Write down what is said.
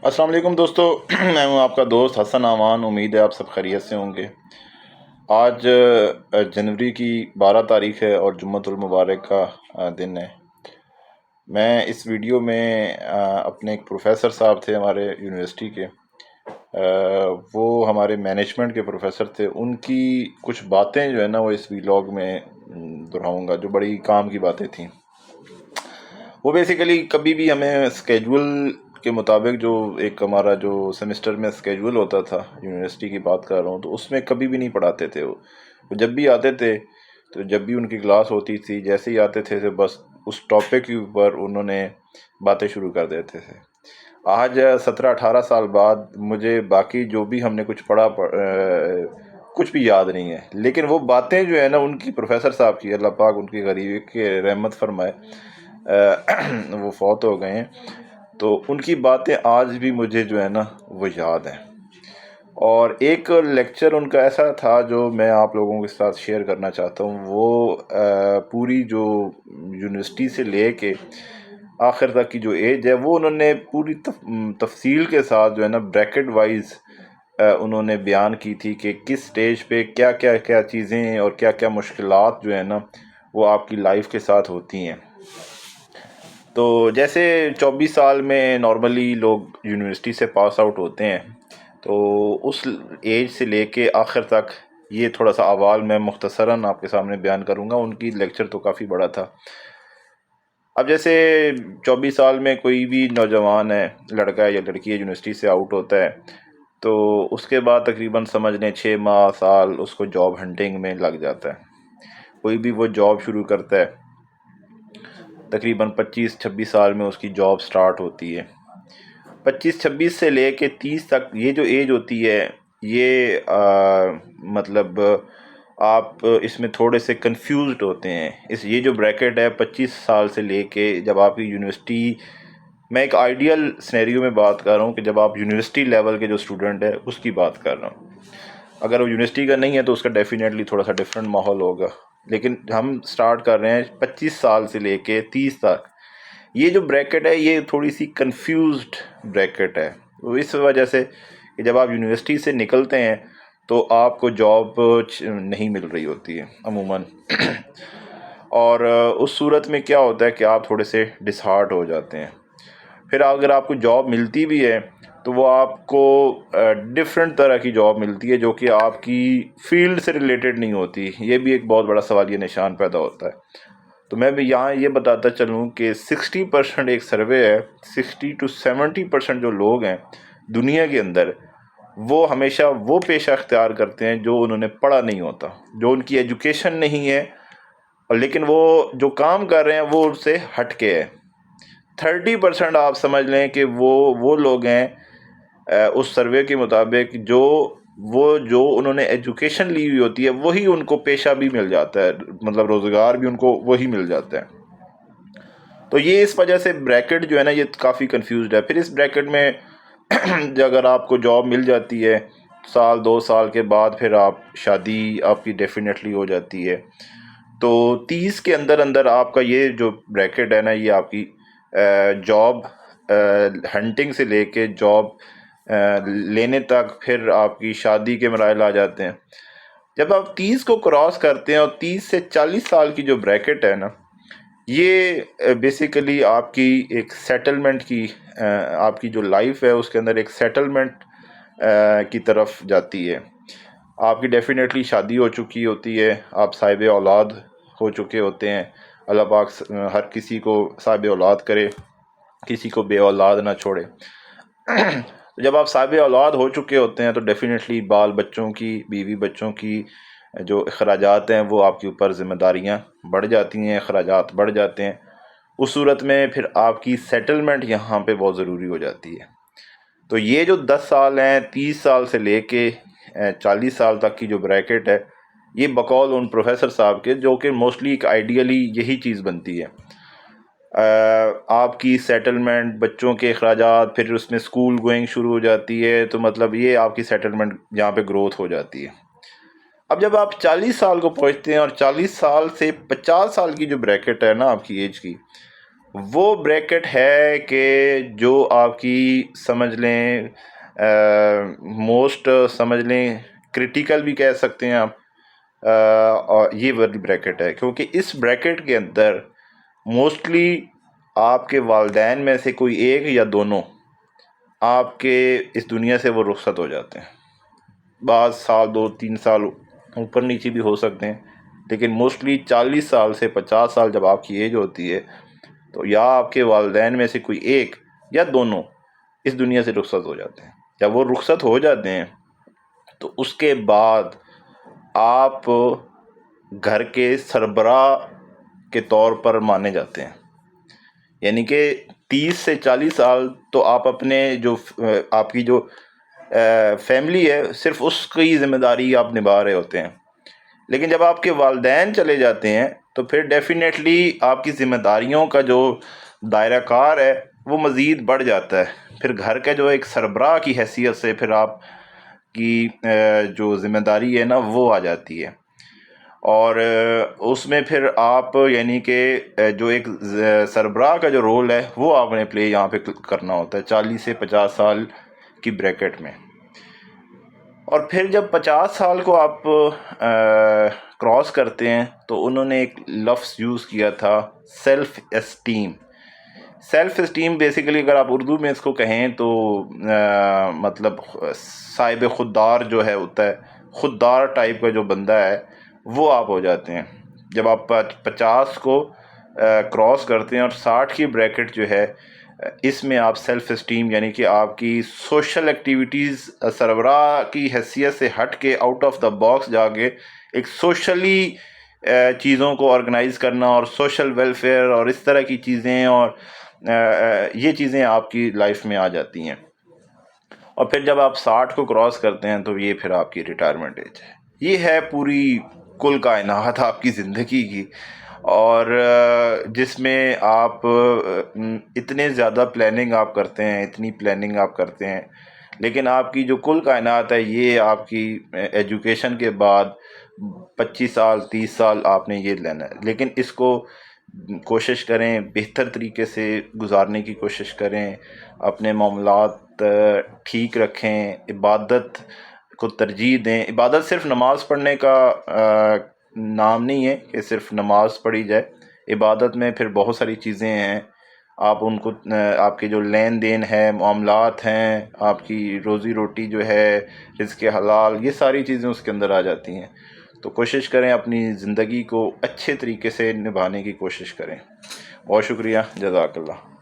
السلام علیکم دوستو میں ہوں آپ کا دوست حسن امان. امید ہے آپ سب خیریت سے ہوں گے. آج جنوری کی 12 تاریخ ہے اور جمعۃ المبارک کا دن ہے. میں اس ویڈیو میں اپنے ایک پروفیسر صاحب تھے ہمارے یونیورسٹی کے، وہ ہمارے مینجمنٹ کے پروفیسر تھے. ان کی کچھ باتیں جو ہے نا وہ اس ویلاگ میں دہراؤں گا، جو بڑی کام کی باتیں تھیں. وہ بیسیکلی کبھی بھی ہمیں اسکیجول کے مطابق، جو ایک ہمارا جو سیمسٹر میں اسکیجول ہوتا تھا، یونیورسٹی کی بات کر رہا ہوں، تو اس میں کبھی بھی نہیں پڑھاتے تھے. وہ جب بھی آتے تھے، تو جب بھی ان کی کلاس ہوتی تھی، جیسے ہی آتے تھے تو بس اس ٹاپک کے اوپر انہوں نے باتیں شروع کر دیتے تھے. آج 17-18 سال بعد مجھے باقی جو بھی ہم نے کچھ پڑھا کچھ بھی یاد نہیں ہے، لیکن وہ باتیں جو ہے نا ان کی پروفیسر صاحب کی، اللہ پاک ان کی غریب کے رحمت فرمائے، وہ فوت ہو گئے ہیں، تو ان کی باتیں آج بھی مجھے جو ہے نا وہ یاد ہیں. اور ایک لیکچر ان کا ایسا تھا جو میں آپ لوگوں کے ساتھ شیئر کرنا چاہتا ہوں. وہ پوری جو یونیورسٹی سے لے کے آخر تک کی جو ایج ہے، وہ انہوں نے پوری تفصیل کے ساتھ جو ہے نا بریکٹ وائز انہوں نے بیان کی تھی کہ کس سٹیج پہ کیا کیا کیا چیزیں اور کیا کیا مشکلات جو ہے نا وہ آپ کی لائف کے ساتھ ہوتی ہیں. تو جیسے 24 سال میں نارملی لوگ یونیورسٹی سے پاس آؤٹ ہوتے ہیں، تو اس ایج سے لے کے آخر تک یہ تھوڑا سا احوال میں مختصراً آپ کے سامنے بیان کروں گا. ان کی لیکچر تو کافی بڑا تھا. اب جیسے 24 سال میں کوئی بھی نوجوان ہے، لڑکا ہے یا لڑکی ہے، یونیورسٹی سے آؤٹ ہوتا ہے، تو اس کے بعد تقریباً سمجھ لیں 6 ماہ سال اس کو جاب ہنٹنگ میں لگ جاتا ہے. کوئی بھی وہ جاب شروع کرتا ہے، تقریباً 25-26 سال میں اس کی جاب سٹارٹ ہوتی ہے. 25-26 سے لے کے 30 تک یہ جو ایج ہوتی ہے، یہ مطلب آپ اس میں تھوڑے سے کنفیوزڈ ہوتے ہیں. یہ جو بریکٹ ہے 25 سال سے لے کے جب آپ کی یونیورسٹی، میں ایک آئیڈیل سینیریو میں بات کر رہا ہوں کہ جب آپ یونیورسٹی لیول کے جو اسٹوڈنٹ ہے اس کی بات کر رہا ہوں. اگر وہ یونیورسٹی کا نہیں ہے تو اس کا ڈیفینیٹلی تھوڑا سا ڈفرینٹ ماحول ہوگا، لیکن ہم سٹارٹ کر رہے ہیں 25 سال سے لے کے 30 تک. یہ جو بریکٹ ہے یہ تھوڑی سی کنفیوزڈ بریکٹ ہے. اس وجہ سے کہ جب آپ یونیورسٹی سے نکلتے ہیں تو آپ کو جاب نہیں مل رہی ہوتی ہے عموماً. اور اس صورت میں کیا ہوتا ہے کہ آپ تھوڑے سے ڈس ہارٹ ہو جاتے ہیں. پھر اگر آپ کو جاب ملتی بھی ہے تو وہ آپ کو ڈفرینٹ طرح کی جاب ملتی ہے جو کہ آپ کی فیلڈ سے ریلیٹڈ نہیں ہوتی. یہ بھی ایک بہت بڑا سوالیہ نشان پیدا ہوتا ہے. تو میں بھی یہاں یہ بتاتا چلوں کہ 60% ایک سروے ہے، 60-70% جو لوگ ہیں دنیا کے اندر، وہ ہمیشہ وہ پیشہ اختیار کرتے ہیں جو انہوں نے پڑھا نہیں ہوتا، جو ان کی ایجوکیشن نہیں ہے، اور لیکن وہ جو کام کر رہے ہیں وہ اس سے ہٹ کے ہے. 30% آپ سمجھ لیں کہ وہ لوگ ہیں اس سروے کے مطابق جو انہوں نے ایجوکیشن لی ہوئی ہوتی ہے وہی ان کو پیشہ بھی مل جاتا ہے، مطلب روزگار بھی ان کو وہی مل جاتا ہے. تو یہ اس وجہ سے بریکٹ جو ہے نا یہ کافی کنفیوزڈ ہے. پھر اس بریکٹ میں اگر آپ کو جاب مل جاتی ہے 1-2 سال کے بعد، پھر شادی آپ کی ڈیفینیٹلی ہو جاتی ہے. تو 30 کے اندر آپ کا یہ جو بریکٹ ہے نا یہ آپ کی جاب ہنٹنگ سے لے کے جاب لینے تک، پھر آپ کی شادی کے مراحل آ جاتے ہیں. جب آپ 30 کو کراس کرتے ہیں اور 30 سے 40 سال کی جو بریکٹ ہے نا، یہ بیسیکلی آپ کی ایک سیٹلمنٹ کی، آپ کی جو لائف ہے اس کے اندر ایک سیٹلمنٹ کی طرف جاتی ہے. آپ کی ڈیفینیٹلی شادی ہو چکی ہوتی ہے، آپ صاحب اولاد ہو چکے ہوتے ہیں. اللہ پاک ہر کسی کو صاحب اولاد کرے، کسی کو بے اولاد نہ چھوڑے. جب آپ صاحب اولاد ہو چکے ہوتے ہیں تو ڈیفینیٹلی بال بچوں کی، بیوی بچوں کی جو اخراجات ہیں وہ آپ کے اوپر ذمہ داریاں بڑھ جاتی ہیں، اخراجات بڑھ جاتے ہیں. اس صورت میں پھر آپ کی سیٹلمنٹ یہاں پہ بہت ضروری ہو جاتی ہے. تو یہ جو 10 سال ہیں، 30 سال سے لے کے 40 سال تک کی جو بریکٹ ہے، یہ بقول ان پروفیسر صاحب کے، جو کہ موسٹلی ایک آئیڈیلی یہی چیز بنتی ہے. آپ کی سیٹلمنٹ، بچوں کے اخراجات، پھر اس میں اسکول گوئنگ شروع ہو جاتی ہے، تو مطلب یہ آپ کی سیٹلمنٹ یہاں پہ گروتھ ہو جاتی ہے. اب جب آپ 40 سال کو پہنچتے ہیں اور 40 سال سے 50 سال کی جو بریکٹ ہے نا آپ کی ایج کی، وہ بریکٹ ہے کہ جو آپ کی سمجھ لیں موسٹ سمجھ لیں کرٹیکل بھی کہہ سکتے ہیں آپ، اور یہ والی بریکٹ ہے، کیونکہ اس بریکٹ کے اندر موسٹلی آپ کے والدین میں سے کوئی ایک یا دونوں آپ کے اس دنیا سے وہ رخصت ہو جاتے ہیں۔ بعض سال 2-3 سال اوپر نیچے بھی ہو سکتے ہیں، لیکن موسٹلی 40 سال سے 50 سال جب آپ کی ایج ہوتی ہے تو یا آپ کے والدین میں سے کوئی ایک یا دونوں اس دنیا سے رخصت ہو جاتے ہیں۔ جب وہ رخصت ہو جاتے ہیں تو اس کے بعد آپ گھر کے سربراہ کے طور پر مانے جاتے ہیں، یعنی کہ 30 سے 40 سال تو آپ اپنے جو آپ کی جو فیملی ہے صرف اس کی ذمہ داری آپ نبھا رہے ہوتے ہیں، لیکن جب آپ کے والدین چلے جاتے ہیں تو پھر ڈیفینیٹلی آپ کی ذمہ داریوں کا جو دائرہ کار ہے وہ مزید بڑھ جاتا ہے۔ پھر گھر کا جو ایک سربراہ کی حیثیت سے پھر آپ کی جو ذمہ داری ہے نا وہ آ جاتی ہے، اور اس میں پھر آپ یعنی کہ جو ایک سربراہ کا جو رول ہے وہ آپ نے پلے یہاں پہ کرنا ہوتا ہے 40 سے 50 سال کی بریکٹ میں۔ اور پھر جب 50 سال کو آپ کراس کرتے ہیں تو انہوں نے ایک لفظ یوز کیا تھا، self esteem. Self esteem basically اگر آپ اردو میں اس کو کہیں تو مطلب صاحب خوددار جو ہے ہوتا ہے، خوددار ٹائپ کا جو بندہ ہے وہ آپ ہو جاتے ہیں جب آپ 50 کو کراس کرتے ہیں، اور 60 کی بریکٹ جو ہے اس میں آپ سیلف اسٹیم یعنی کہ آپ کی سوشل ایکٹیویٹیز سربراہ کی حیثیت سے ہٹ کے آؤٹ آف دا باکس جا کے ایک سوشلی چیزوں کو آرگنائز کرنا اور سوشل ویلفیئر اور اس طرح کی چیزیں، اور یہ چیزیں آپ کی لائف میں آ جاتی ہیں۔ اور پھر جب آپ 60 کو کراس کرتے ہیں تو یہ پھر آپ کی ریٹائرمنٹ ایج ہے۔ یہ ہے پوری کل کائنات آپ کی زندگی کی، اور جس میں آپ اتنے زیادہ پلاننگ آپ کرتے ہیں، اتنی پلاننگ آپ کرتے ہیں، لیکن آپ کی جو کل کائنات ہے یہ آپ کی ایجوکیشن کے بعد 25 سال 30 سال آپ نے یہ لینا ہے، لیکن اس کو کوشش کریں بہتر طریقے سے گزارنے کی کوشش کریں، اپنے معاملات ٹھیک رکھیں، عبادت کو ترجیح دیں۔ عبادت صرف نماز پڑھنے کا نام نہیں ہے کہ صرف نماز پڑھی جائے، عبادت میں پھر بہت ساری چیزیں ہیں، آپ ان کو آپ کے جو لین دین ہے، معاملات ہیں، آپ کی روزی روٹی جو ہے، رزق حلال، یہ ساری چیزیں اس کے اندر آ جاتی ہیں۔ تو کوشش کریں اپنی زندگی کو اچھے طریقے سے نبھانے کی کوشش کریں۔ بہت شکریہ، جزاک اللہ۔